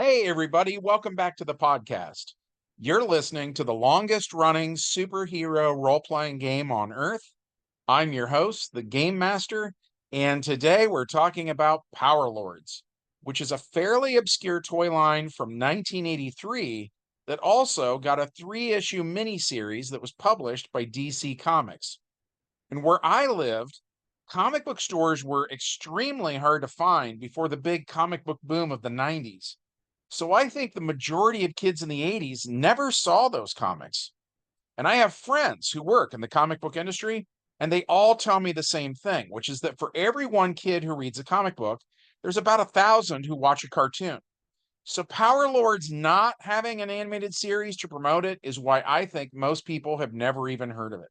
Hey, everybody, welcome back to the podcast. You're listening to the longest running superhero role playing game on Earth. I'm your host, the Game Master, and today we're talking about Power Lords, which is a fairly obscure toy line from 1983 that also got a three-issue miniseries that was published by DC Comics. And where I lived, comic book stores were extremely hard to find before the big comic book boom of the 90s. So I think the majority of kids in the 80s never saw those comics. And I have friends who work in the comic book industry, and they all tell me the same thing, which is that for every one kid who reads a comic book, there's about 1,000 who watch a cartoon. So Power Lords not having an animated series to promote it is why I think most people have never even heard of it,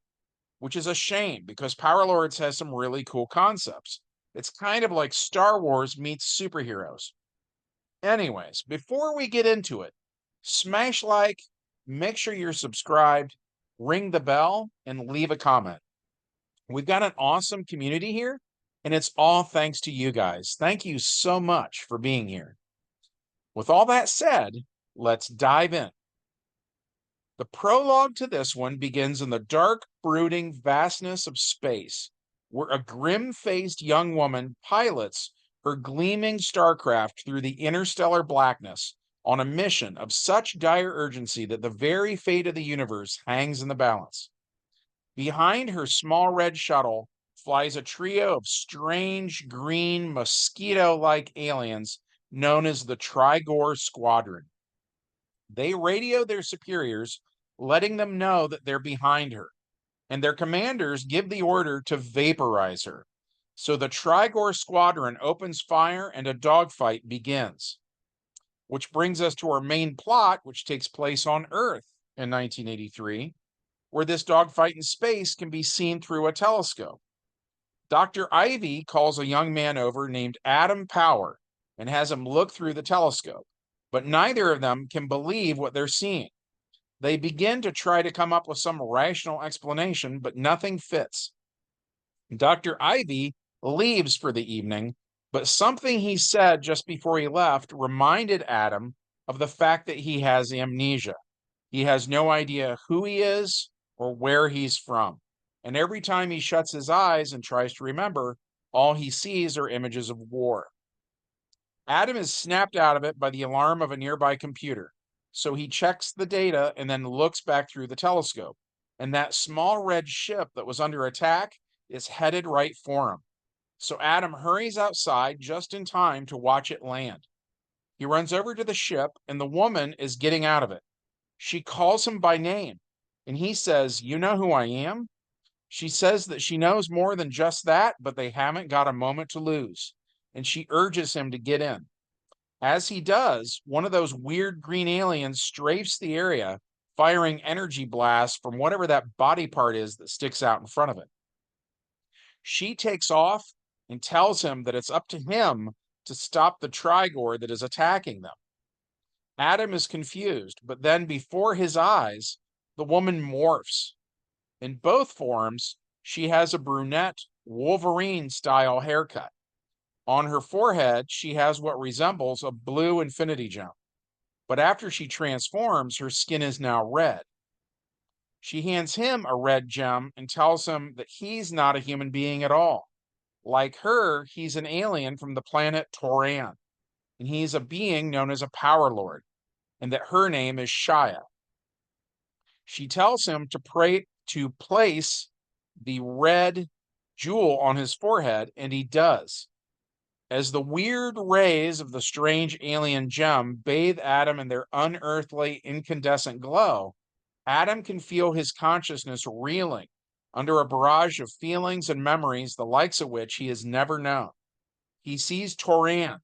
which is a shame because Power Lords has some really cool concepts. It's kind of like Star Wars meets superheroes. Anyways, before we get into it, smash like, make sure you're subscribed, ring the bell, and leave a comment. We've got an awesome community here, and it's all thanks to you guys. Thank you so much for being here. With all that said, let's dive in. The prologue to this one begins in the dark, brooding vastness of space, where a grim faced young woman pilots her gleaming starcraft through the interstellar blackness on a mission of such dire urgency that the very fate of the universe hangs in the balance. Behind her small red shuttle flies a trio of strange green mosquito like aliens known as the Trigor Squadron. They radio their superiors, letting them know that they're behind her, and their commanders give the order to vaporize her. So the Trigor Squadron opens fire and a dogfight begins. Which brings us to our main plot, which takes place on Earth in 1983, where this dogfight in space can be seen through a telescope. Dr. Ivy calls a young man over named Adam Power and has him look through the telescope, but neither of them can believe what they're seeing. They begin to try to come up with some rational explanation, but nothing fits. Dr. Ivy leaves for the evening, but something he said just before he left reminded Adam of the fact that he has amnesia. He has no idea who he is or where he's from. And every time he shuts his eyes and tries to remember, all he sees are images of war. Adam is snapped out of it by the alarm of a nearby computer. So he checks the data and then looks back through the telescope. And that small red ship that was under attack is headed right for him. So Adam hurries outside just in time to watch it land. He runs over to the ship, and the woman is getting out of it. She calls him by name, and he says, "You know who I am?" She says that she knows more than just that, but they haven't got a moment to lose. And she urges him to get in. As he does, one of those weird green aliens strafes the area, firing energy blasts from whatever that body part is that sticks out in front of it. She takes off and tells him that it's up to him to stop the Trigor that is attacking them. Adam is confused, but then before his eyes, the woman morphs. In both forms, she has a brunette Wolverine style haircut. On her forehead, she has what resembles a blue infinity gem. But after she transforms, her skin is now red. She hands him a red gem and tells him that he's not a human being at all. Like her, he's an alien from the planet Toran, and he's a being known as a Power Lord, and that her name is Shia. She tells him to place the red jewel on his forehead, and he does. As the weird rays of the strange alien gem bathe Adam in their unearthly incandescent glow, Adam can feel his consciousness reeling under a barrage of feelings and memories the likes of which he has never known. He sees Toran,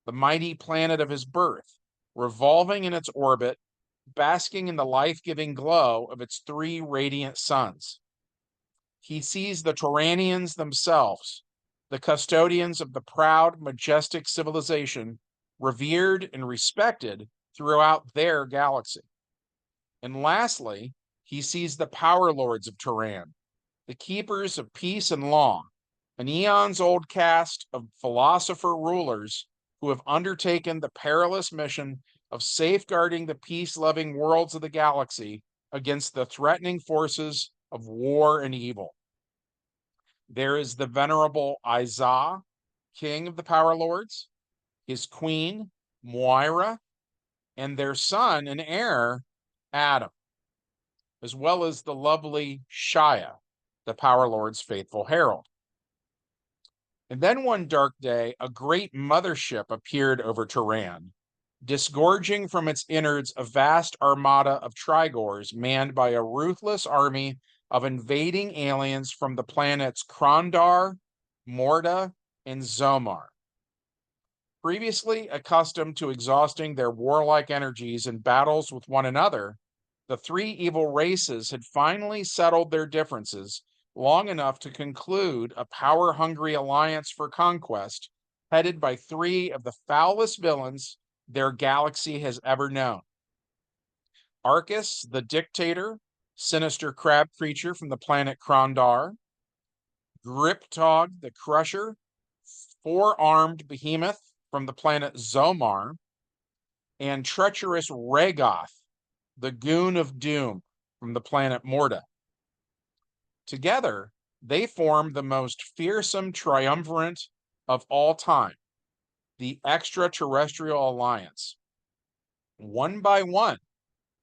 the mighty planet of his birth, revolving in its orbit, basking in the life-giving glow of its three radiant suns. He sees the Toranians themselves, the custodians of the proud, majestic civilization, revered and respected throughout their galaxy. And lastly, he sees the power lords of Toran, the keepers of peace and law, an eons old caste of philosopher rulers who have undertaken the perilous mission of safeguarding the peace-loving worlds of the galaxy against the threatening forces of war and evil. There is the venerable Izah, king of the Power Lords, his queen, Moira, and their son and heir, Adam, as well as the lovely Shia, the Power Lord's faithful herald. And then one dark day, a great mothership appeared over Turan, disgorging from its innards a vast armada of Trigors manned by a ruthless army of invading aliens from the planets Krondar, Morda, and Zomar. Previously accustomed to exhausting their warlike energies in battles with one another, the three evil races had finally settled their differences long enough to conclude a power-hungry alliance for conquest, headed by three of the foulest villains their galaxy has ever known. Arcus, the Dictator, sinister crab creature from the planet Krondar; Griptog, the Crusher, four-armed behemoth from the planet Zomar; and treacherous Regoth, the Goon of Doom from the planet Morda. Together, they form the most fearsome triumvirate of all time, the Extraterrestrial Alliance. One by one,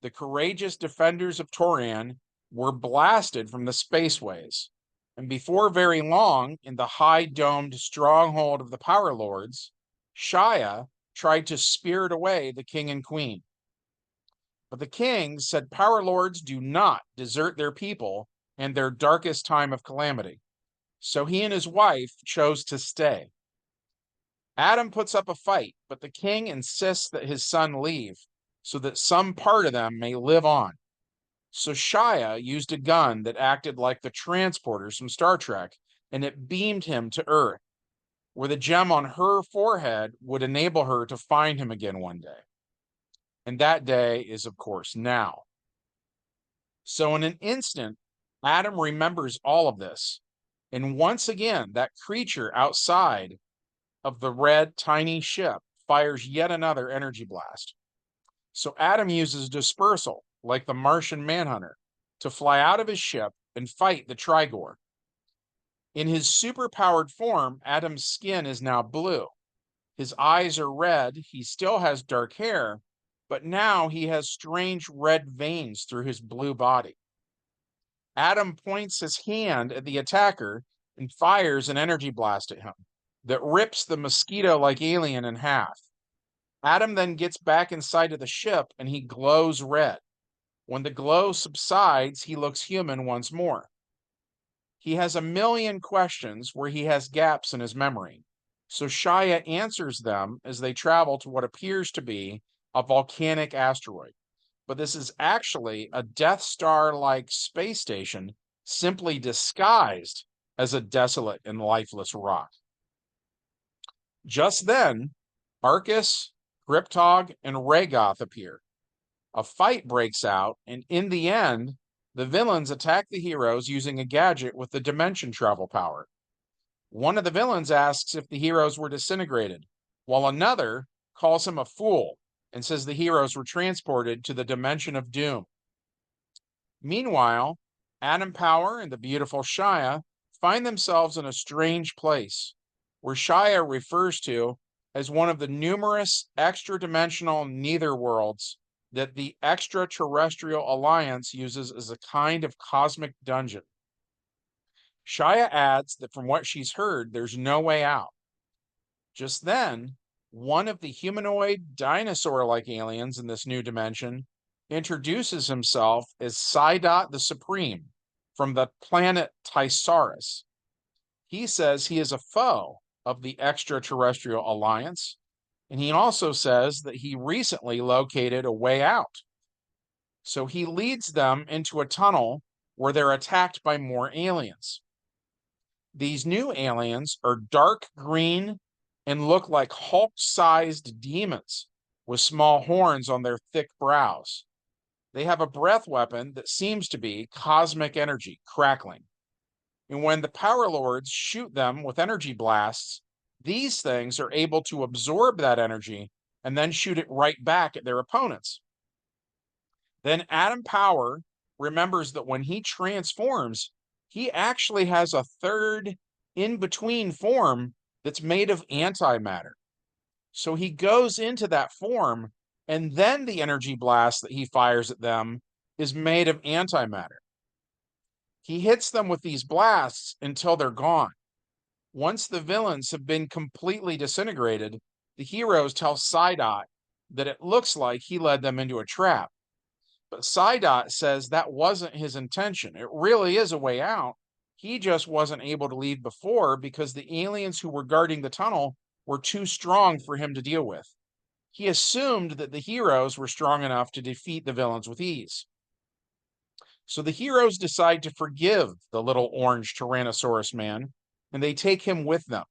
the courageous defenders of Turan were blasted from the spaceways, and before very long, in the high-domed stronghold of the Power Lords, Shia tried to spirit away the king and queen. But the king said Power Lords do not desert their people in their darkest time of calamity, so he and his wife chose to stay. Adam puts up a fight, but the king insists that his son leave, so that some part of them may live on. So Shia used a gun that acted like the transporters from Star Trek, and it beamed him to Earth, where the gem on her forehead would enable her to find him again one day. And that day is, of course, now. So in an instant, Adam remembers all of this, and once again, that creature outside of the red, tiny ship fires yet another energy blast. So Adam uses dispersal, like the Martian Manhunter, to fly out of his ship and fight the Trigor. In his super-powered form, Adam's skin is now blue. His eyes are red, he still has dark hair, but now he has strange red veins through his blue body. Adam points his hand at the attacker and fires an energy blast at him that rips the mosquito-like alien in half. Adam then gets back inside of the ship and he glows red. When the glow subsides, he looks human once more. He has a million questions where he has gaps in his memory, so Shia answers them as they travel to what appears to be a volcanic asteroid. But this is actually a Death Star-like space station, simply disguised as a desolate and lifeless rock. Just then, Arcus, Griptog, and Regoth appear. A fight breaks out, and in the end, the villains attack the heroes using a gadget with the dimension travel power. One of the villains asks if the heroes were disintegrated, while another calls him a fool and says the heroes were transported to the dimension of doom. Meanwhile, Adam Power and the beautiful Shia find themselves in a strange place, where Shia refers to as one of the numerous extra-dimensional netherworlds that the Extraterrestrial Alliance uses as a kind of cosmic dungeon. Shia adds that from what she's heard, there's no way out. Just then, one of the humanoid dinosaur-like aliens in this new dimension introduces himself as Psydot the Supreme from the planet Tysaurus. He says he is a foe of the Extraterrestrial Alliance, and he also says that he recently located a way out. So he leads them into a tunnel where they're attacked by more aliens. These new aliens are dark green and look like Hulk-sized demons with small horns on their thick brows. They have a breath weapon that seems to be cosmic energy crackling. And when the Power Lords shoot them with energy blasts, These things are able to absorb that energy and then shoot it right back at their opponents. Then Atom Power remembers that when he transforms, he actually has a third in between form that's made of antimatter. So he goes into that form, and then the energy blast that he fires at them is made of antimatter. He hits them with these blasts until they're gone. Once the villains have been completely disintegrated, the heroes tell Psyduck that it looks like he led them into a trap. But Psyduck says that wasn't his intention. It really is a way out. He just wasn't able to leave before because the aliens who were guarding the tunnel were too strong for him to deal with. He assumed that the heroes were strong enough to defeat the villains with ease. So the heroes decide to forgive the little orange Tyrannosaurus man, and they take him with them.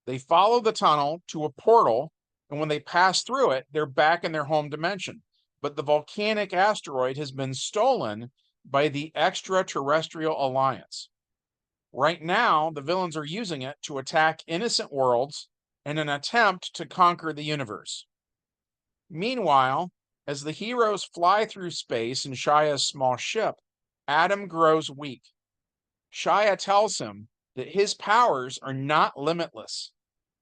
They follow the tunnel to a portal, and when they pass through it, they're back in their home dimension. But the volcanic asteroid has been stolen by the Extraterrestrial Alliance. Right now, the villains are using it to attack innocent worlds in an attempt to conquer the universe. Meanwhile, as the heroes fly through space in Shia's small ship, Adam grows weak. Shia tells him that his powers are not limitless,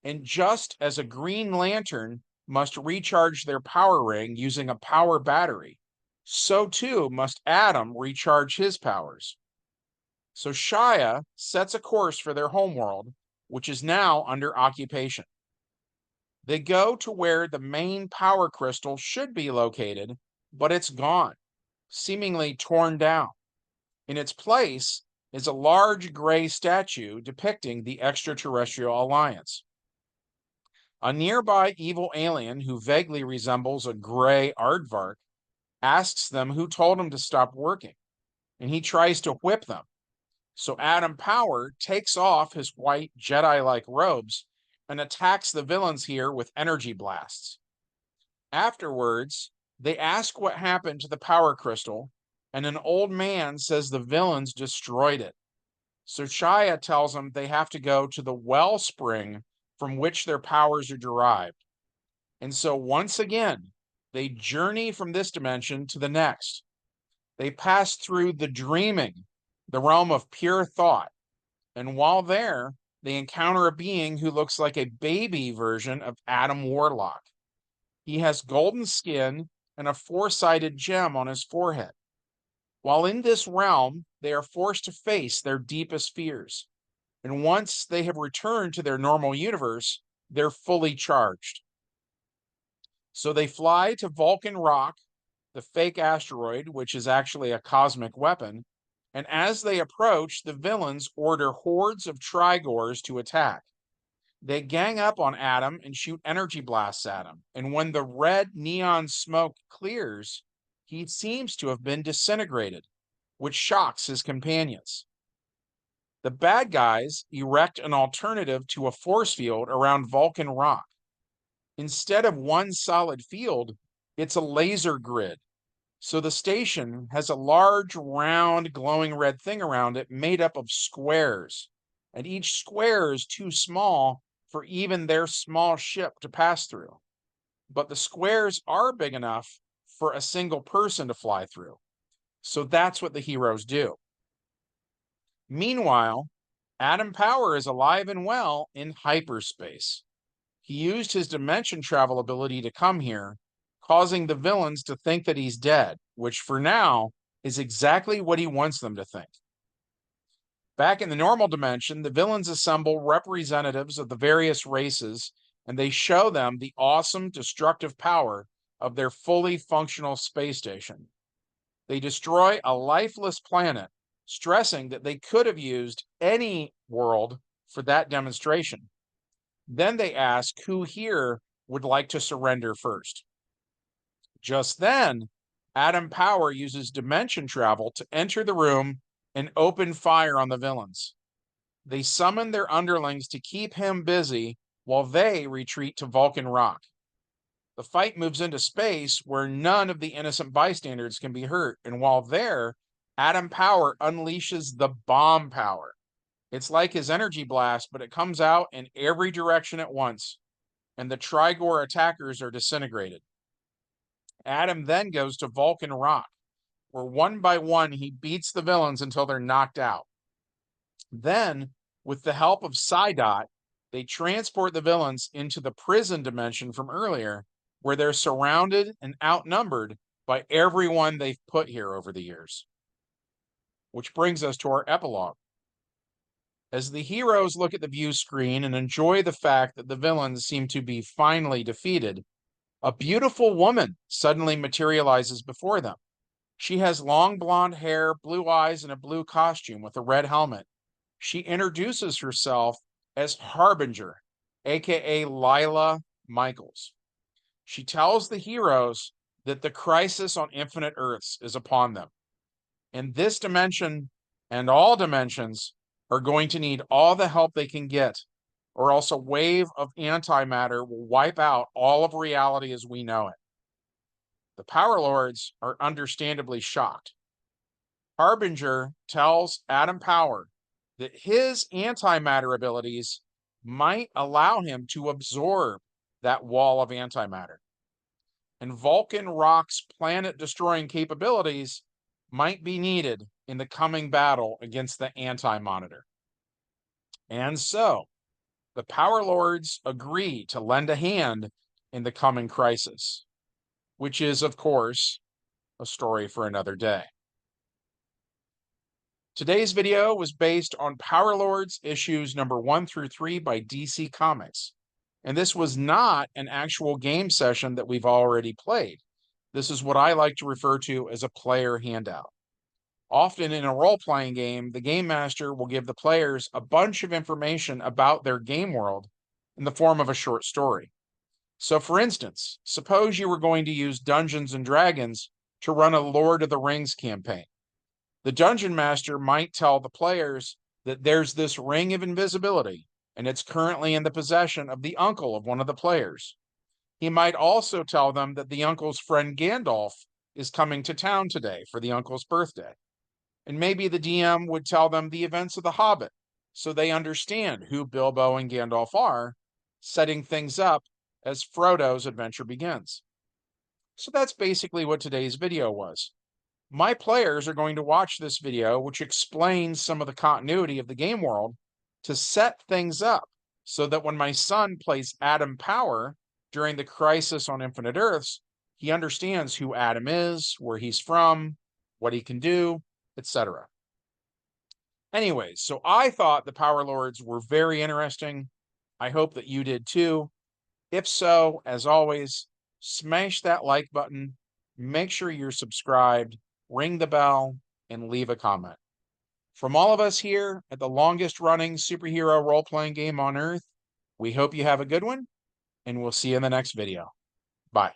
and just as a Green Lantern must recharge their power ring using a power battery, so too must Adam recharge his powers. So Shia sets a course for their homeworld, which is now under occupation. They go to where the main power crystal should be located, but it's gone, seemingly torn down. In its place is a large gray statue depicting the Extraterrestrial Alliance. A nearby evil alien who vaguely resembles a gray aardvark asks them who told him to stop working, and he tries to whip them. So Atom Power takes off his white Jedi-like robes and attacks the villains here with energy blasts. Afterwards, they ask what happened to the power crystal, and an old man says the villains destroyed it. So Shia tells them they have to go to the wellspring from which their powers are derived. And so once again, they journey from this dimension to the next. They pass through the dreaming, the realm of pure thought. And while there, they encounter a being who looks like a baby version of Adam Warlock. He has golden skin and a four-sided gem on his forehead. While in this realm, they are forced to face their deepest fears. And once they have returned to their normal universe, they're fully charged. So they fly to Vulcan Rock, the fake asteroid, which is actually a cosmic weapon. And as they approach, the villains order hordes of Trigors to attack. They gang up on Adam and shoot energy blasts at him. And when the red neon smoke clears, he seems to have been disintegrated, which shocks his companions. The bad guys erect an alternative to a force field around Vulcan Rock. Instead of one solid field, it's a laser grid. So the station has a large, round, glowing red thing around it made up of squares. And each square is too small for even their small ship to pass through. But the squares are big enough for a single person to fly through. So that's what the heroes do. Meanwhile, Atom Power is alive and well in hyperspace. He used his dimension travel ability to come here, causing the villains to think that he's dead, which for now is exactly what he wants them to think. Back in the normal dimension, the villains assemble representatives of the various races, and they show them the awesome destructive power of their fully functional space station. They destroy a lifeless planet, stressing that they could have used any world for that demonstration. Then they ask who here would like to surrender first. Just then, Atom Power uses dimension travel to enter the room and open fire on the villains. They summon their underlings to keep him busy while they retreat to Vulcan Rock. The fight moves into space where none of the innocent bystanders can be hurt, and while there, Atom Power unleashes the bomb power. It's like his energy blast, but it comes out in every direction at once, and the Trigor attackers are disintegrated. Adam then goes to Vulcan Rock, where one by one he beats the villains until they're knocked out. Then, with the help of Psydot, they transport the villains into the prison dimension from earlier, where they're surrounded and outnumbered by everyone they've put here over the years. Which brings us to our epilogue. As the heroes look at the view screen and enjoy the fact that the villains seem to be finally defeated, a beautiful woman suddenly materializes before them. She has long blonde hair, blue eyes, and a blue costume with a red helmet. She introduces herself as Harbinger, aka Lila Michaels. She tells the heroes that the crisis on Infinite Earths is upon them. And this dimension and all dimensions are going to need all the help they can get, or else a wave of antimatter will wipe out all of reality as we know it. The Power Lords are understandably shocked. Harbinger tells Adam Power that his antimatter abilities might allow him to absorb that wall of antimatter. And Vulcan Rock's planet-destroying capabilities might be needed in the coming battle against the Anti-Monitor. And so, the Power Lords agree to lend a hand in the coming crisis, which is, of course, a story for another day. Today's video was based on Power Lords issues number 1 through 3 by DC Comics. And this was not an actual game session that we've already played. This is what I like to refer to as a player handout. Often in a role-playing game, the game master will give the players a bunch of information about their game world in the form of a short story. So for instance, suppose you were going to use Dungeons and Dragons to run a Lord of the Rings campaign. The dungeon master might tell the players that there's this ring of invisibility, and it's currently in the possession of the uncle of one of the players. He might also tell them that the uncle's friend Gandalf is coming to town today for the uncle's birthday. And maybe the DM would tell them the events of The Hobbit, so they understand who Bilbo and Gandalf are, setting things up as Frodo's adventure begins. So that's basically what today's video was. My players are going to watch this video, which explains some of the continuity of the game world, to set things up so that when my son plays Adam Power during the crisis on Infinite Earths, he understands who Adam is, where he's from, what he can do, etc. Anyways, so I thought the Power Lords were very interesting. I hope that you did too. If so, as always, smash that like button, make sure you're subscribed, ring the bell, and leave a comment. From all of us here at the longest running superhero role-playing game on Earth, we hope you have a good one, and we'll see you in the next video. Bye.